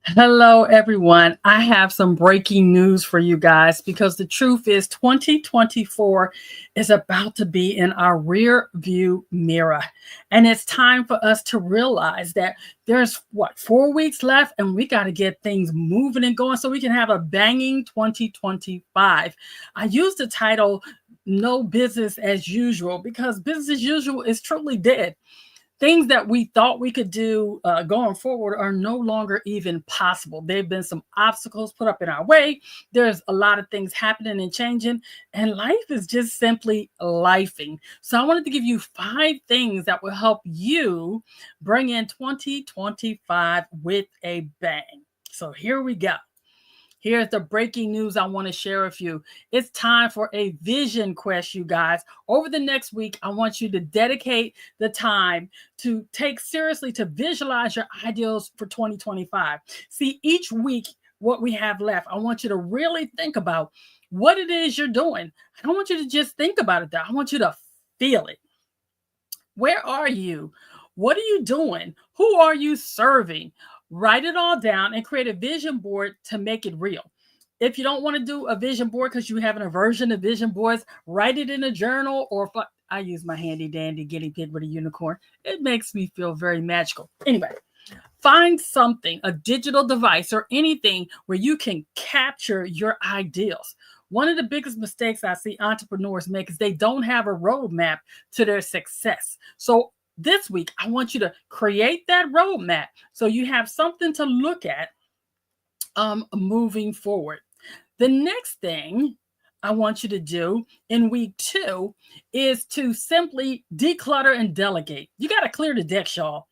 Hello, everyone. I have some breaking news for you guys because the truth is 2024 is about to be in our rear view mirror. And it's time for us to realize that there's 4 weeks left and we got to get things moving and going so we can have a banging 2025. I use the title No Business as Usual because business as usual is truly dead. Things that we thought we could do going forward are no longer even possible. There have been some obstacles put up in our way. There's a lot of things happening and changing, and life is just simply lifing. So I wanted to give you 5 things that will help you bring in 2025 with a bang. So here we go. Here's the breaking news I want to share with you. It's time for a vision quest, you guys. Over the next week, I want you to dedicate the time to take seriously to visualize your ideals for 2025. See, each week, what we have left, I want you to really think about what it is you're doing. I don't want you to just think about it, though. I want you to feel it. Where are you? What are you doing? Who are you serving? Write it all down and create a vision board to make it real. If you don't want to do a vision board because you have an aversion to vision boards, write it in a journal or I use my handy dandy guinea pig with a unicorn. It makes me feel very magical. Anyway, find something, a digital device or anything where you can capture your ideals. One of the biggest mistakes I see entrepreneurs make is they don't have a roadmap to their success. So this week, I want you to create that roadmap so you have something to look at moving forward. The next thing I want you to do in week 2 is to simply declutter and delegate. You got to clear the decks, y'all.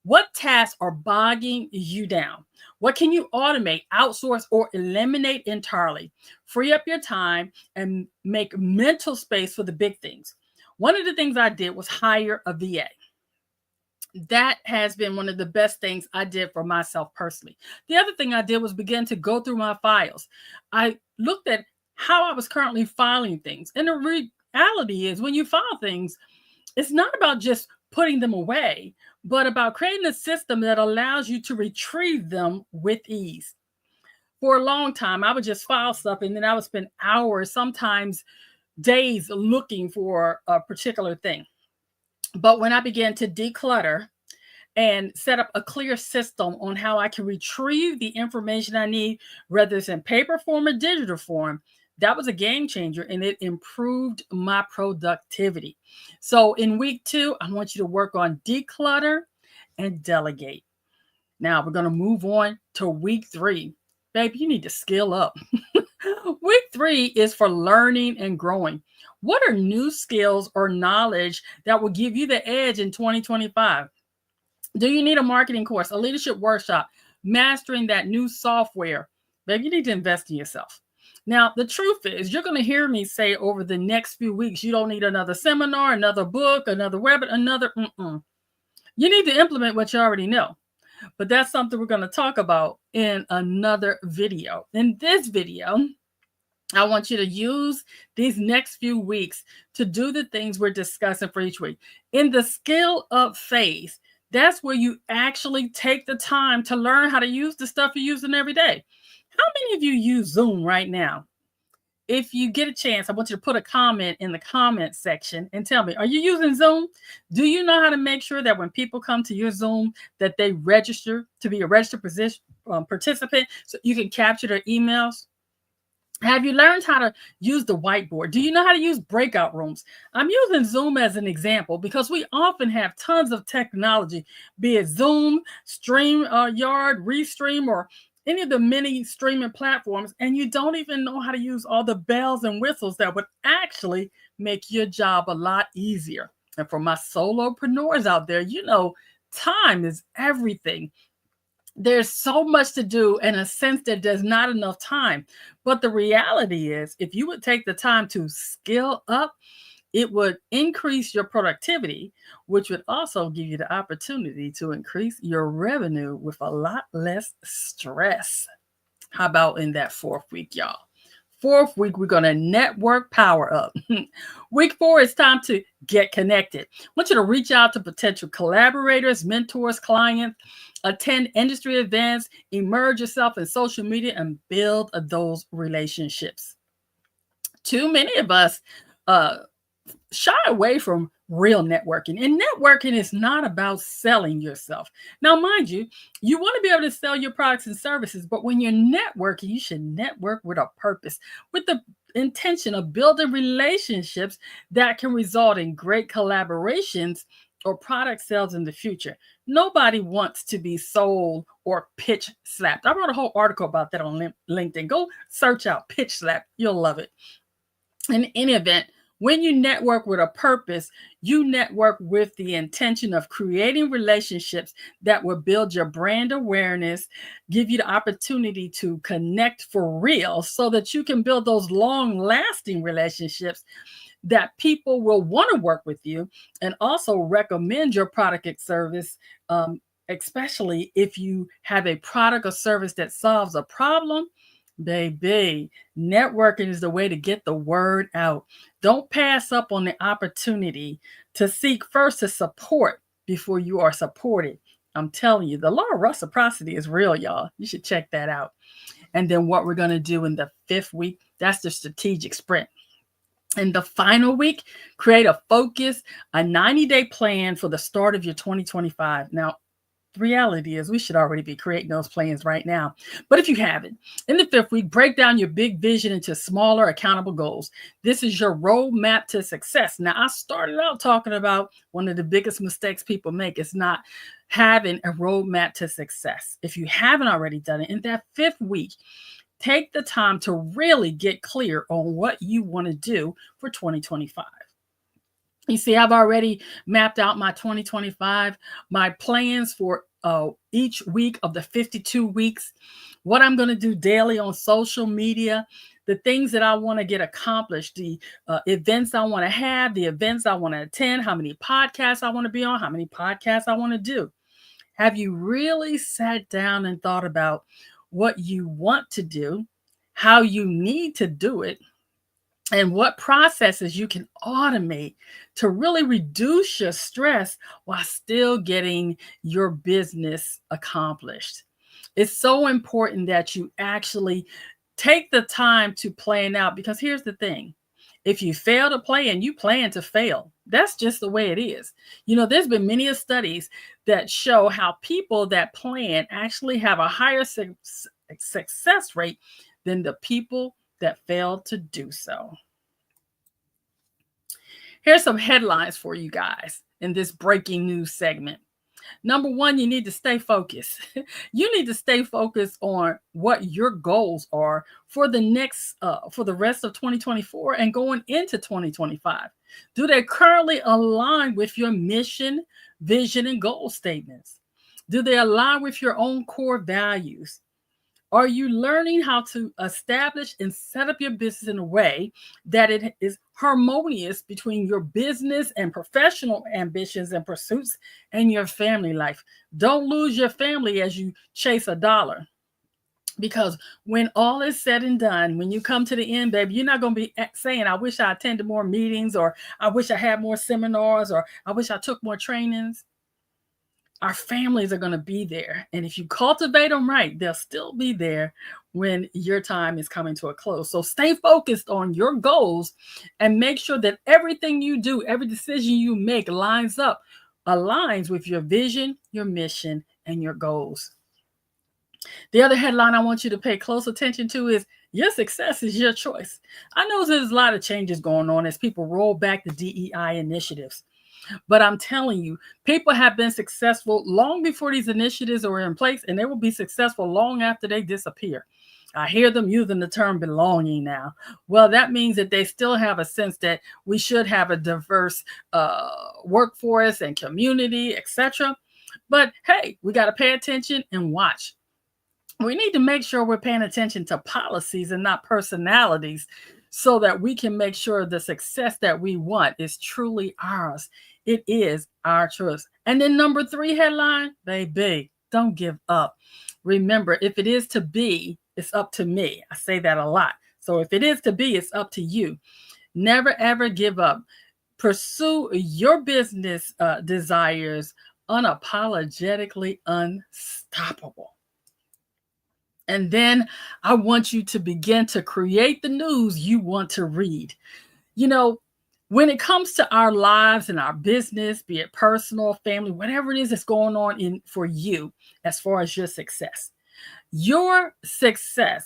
What tasks are bogging you down? What can you automate, outsource, or eliminate entirely? Free up your time and make mental space for the big things. One of the things I did was hire a VA. That has been one of the best things I did for myself personally. The other thing I did was begin to go through my files. I looked at how I was currently filing things. And the reality is when you file things, it's not about just putting them away, but about creating a system that allows you to retrieve them with ease. For a long time, I would just file stuff and then I would spend hours, sometimes days, looking for a particular thing. But when I began to declutter and set up a clear system on how I can retrieve the information I need, whether it's in paper form or digital form, that was a game changer and it improved my productivity. So in week 2, I want you to work on declutter and delegate. Now we're going to move on to week 3. Baby, you need to skill up. Week 3 is for learning and growing. What are new skills or knowledge that will give you the edge in 2025? Do you need a marketing course, a leadership workshop, mastering that new software? Baby, you need to invest in yourself. Now, the truth is, you're going to hear me say over the next few weeks, you don't need another seminar, another book, another webinar, another. You need to implement what you already know. But that's something we're going to talk about in another video. In this video, I want you to use these next few weeks to do the things we're discussing for each week. In the skill up phase, that's where you actually take the time to learn how to use the stuff you're using every day. How many of you use Zoom right now? If you get a chance, I want you to put a comment in the comment section and tell me, are you using Zoom? Do you know how to make sure that when people come to your Zoom that they register to be a registered participant so you can capture their emails? Have you learned how to use the whiteboard? Do you know how to use breakout rooms? I'm using Zoom as an example because we often have tons of technology, be it Zoom, StreamYard, Restream, or any of the many streaming platforms, and you don't even know how to use all the bells and whistles that would actually make your job a lot easier. And for my solopreneurs out there, you know, time is everything. There's so much to do in a sense that there's not enough time. But the reality is, if you would take the time to skill up, it would increase your productivity, which would also give you the opportunity to increase your revenue with a lot less stress. How about in that 4th week, y'all? 4th week, we're going to network power up. Week 4, it's time to get connected. I want you to reach out to potential collaborators, mentors, clients, attend industry events, immerse yourself in social media, and build those relationships. Too many of us uh, shy away from real networking. And networking is not about selling yourself. Now, mind you, you want to be able to sell your products and services, but when you're networking, you should network with a purpose, with the intention of building relationships that can result in great collaborations or product sales in the future. Nobody wants to be sold or pitch slapped. I wrote a whole article about that on LinkedIn. Go search out pitch slap. You'll love it. In any event, when you network with a purpose, you network with the intention of creating relationships that will build your brand awareness, give you the opportunity to connect for real so that you can build those long lasting relationships that people will want to work with you and also recommend your product and service, especially if you have a product or service that solves a problem. Baby, networking is the way to get the word out. Don't pass up on the opportunity to seek first to support before you are supported. I'm telling you, the law of reciprocity is real, y'all. You should check that out. And then what we're going to do in the 5th week, that's the strategic sprint. In the final week, create a focus, a 90-day plan for the start of your 2025. Now, the reality is we should already be creating those plans right now. But if you haven't, in the 5th week, break down your big vision into smaller accountable goals. This is your roadmap to success. Now, I started out talking about one of the biggest mistakes people make is not having a roadmap to success. If you haven't already done it, in that 5th week, take the time to really get clear on what you want to do for 2025. You see, I've already mapped out my 2025, my plans for each week of the 52 weeks, what I'm going to do daily on social media, the things that I want to get accomplished, the events I want to have, the events I want to attend, how many podcasts I want to be on, how many podcasts I want to do. Have you really sat down and thought about what you want to do, how you need to do it, and what processes you can automate to really reduce your stress while still getting your business accomplished? It's so important that you actually take the time to plan out, because here's the thing. If you fail to plan, you plan to fail. That's just the way it is. You know, there's been many studies that show how people that plan actually have a higher success rate than the people that fail to do so. Here's some headlines for you guys in this breaking news segment. Number one, you need to stay focused. You need to stay focused on what your goals are for the rest of 2024 and going into 2025. Do they currently align with your mission, vision, and goal statements? Do they align with your own core values? Are you learning how to establish and set up your business in a way that it is harmonious between your business and professional ambitions and pursuits and your family life? Don't lose your family as you chase a dollar. Because when all is said and done, when you come to the end, baby, you're not going to be saying, I wish I attended more meetings, or I wish I had more seminars, or I wish I took more trainings. Our families are going to be there. And if you cultivate them right, they'll still be there when your time is coming to a close. So stay focused on your goals and make sure that everything you do, every decision you make aligns with your vision, your mission, and your goals. The other headline I want you to pay close attention to is your success is your choice. I know there's a lot of changes going on as people roll back the DEI initiatives. But I'm telling you, people have been successful long before these initiatives are in place, and they will be successful long after they disappear. I hear them using the term belonging now. Well, that means that they still have a sense that we should have a diverse workforce and community, etc. But hey, we got to pay attention and watch. We need to make sure we're paying attention to policies and not personalities, so that we can make sure the success that we want is truly ours. It is our choice. And then number 3 headline, baby, don't give up. Remember, if it is to be, it's up to me. I say that a lot. So if it is to be, it's up to you. Never, ever give up. Pursue your business desires unapologetically unstoppable. And then I want you to begin to create the news you want to read. You know, when it comes to our lives and our business, be it personal, family, whatever it is that's going on in for you as far as your success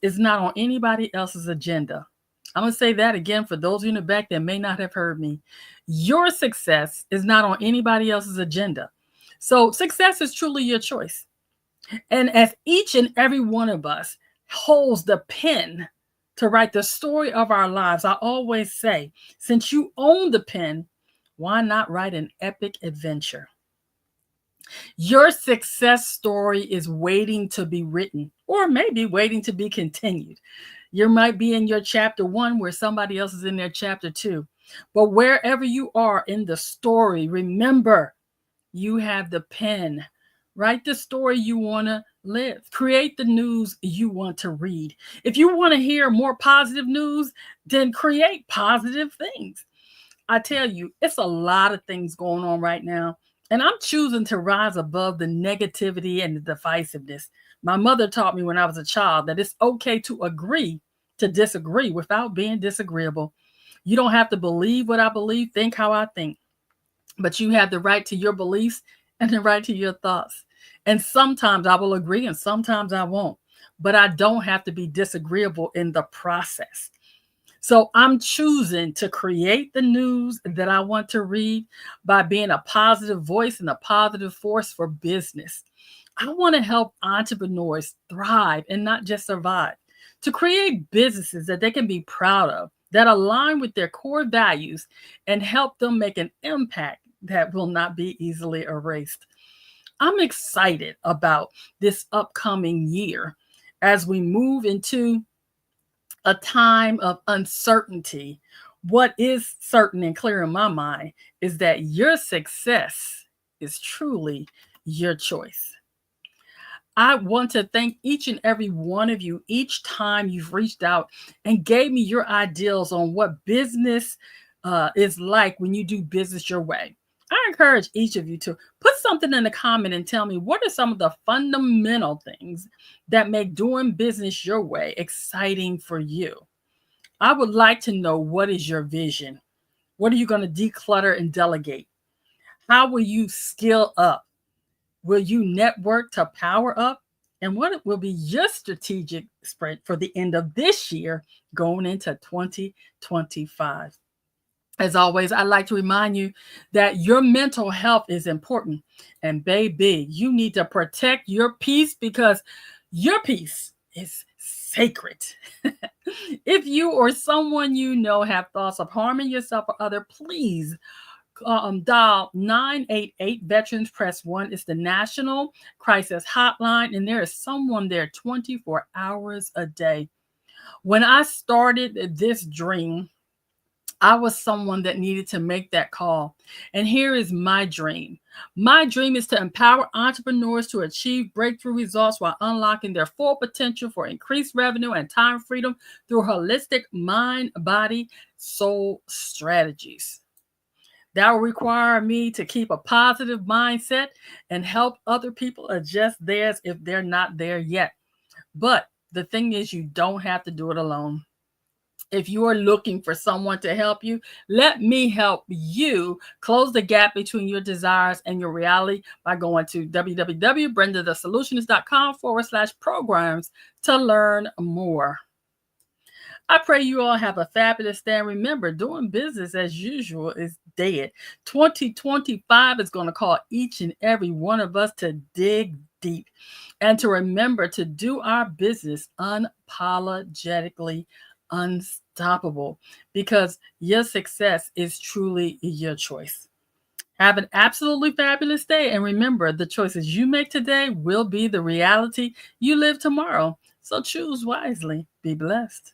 is not on anybody else's agenda. I'm going to say that again for those of you in the back that may not have heard me. Your success is not on anybody else's agenda. So success is truly your choice. And as each and every one of us holds the pen to write the story of our lives, I always say, since you own the pen, why not write an epic adventure? Your success story is waiting to be written, or maybe waiting to be continued. You might be in your chapter 1 where somebody else is in their chapter 2. But wherever you are in the story, remember, you have the pen. Write the story you want to live. Create the news you want to read. If you want to hear more positive news, then create positive things. I tell you, it's a lot of things going on right now. And I'm choosing to rise above the negativity and the divisiveness. My mother taught me when I was a child that it's okay to agree to disagree without being disagreeable. You don't have to believe what I believe, think how I think, but you have the right to your beliefs and the right to your thoughts. And sometimes I will agree and sometimes I won't, but I don't have to be disagreeable in the process. So I'm choosing to create the news that I want to read by being a positive voice and a positive force for business. I want to help entrepreneurs thrive and not just survive, to create businesses that they can be proud of, that align with their core values and help them make an impact that will not be easily erased. I'm excited about this upcoming year as we move into a time of uncertainty. What is certain and clear in my mind is that your success is truly your choice. I want to thank each and every one of you each time you've reached out and gave me your ideals on what business is like when you do business your way. I encourage each of you to put something in the comment and tell me what are some of the fundamental things that make doing business your way exciting for you. I would like to know, what is your vision? What are you going to declutter and delegate? How will you skill up? Will you network to power up? And what will be your strategic spread for the end of this year going into 2025? As always, I'd like to remind you that your mental health is important. And baby, you need to protect your peace because your peace is sacred. If you or someone you know have thoughts of harming yourself or other, please dial 988 Veterans Press 1. It's the National Crisis Hotline, and there is someone there 24 hours a day. When I started this dream, I was someone that needed to make that call. And here is my dream. My dream is to empower entrepreneurs to achieve breakthrough results while unlocking their full potential for increased revenue and time freedom through holistic mind, body, soul strategies. That will require me to keep a positive mindset and help other people adjust theirs if they're not there yet. But the thing is, you don't have to do it alone. If you are looking for someone to help you, let me help you close the gap between your desires and your reality by going to www.brendathesolutionist.com/programs to learn more. I pray you all have a fabulous day. And remember, doing business as usual is dead. 2025 is going to call each and every one of us to dig deep and to remember to do our business unapologetically unstoppable, because your success is truly your choice. Have an absolutely fabulous day. And remember, the choices you make today will be the reality you live tomorrow. So choose wisely. Be blessed.